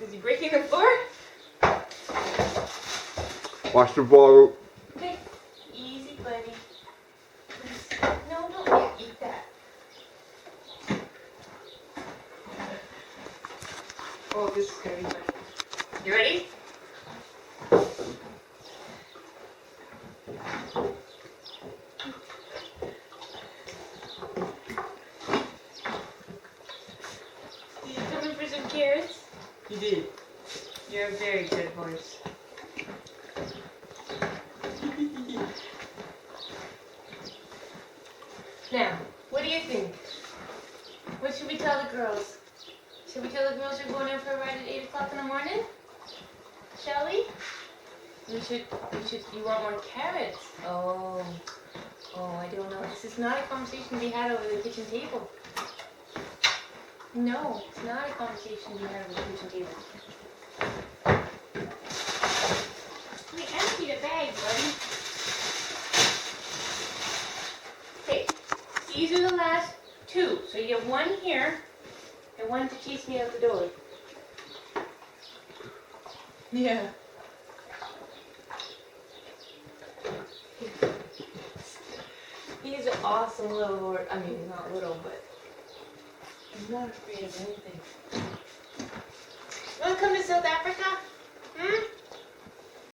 Is he breaking the floor? Watch the ball. Okay. Easy, buddy. No, don't yeah, eat that. Oh, this is gonna be fun. You ready? Did you come in for some carrots? You did. You're a very good horse. Now, what do you think? What should we tell the girls? Should we tell the girls you're going in for a ride at 8 o'clock in the morning? Shall we? You want more carrots? Oh, I don't know. This is not a conversation to be had over the kitchen table. No, it's not a conversation to be had over the kitchen table. We empty the bag, buddy. Okay, these are the last two. So you have one here and one to chase me out the door. Yeah. He's an awesome little horse. I mean, he's not little, but he's not afraid of anything. You want to come to South Africa? Hmm?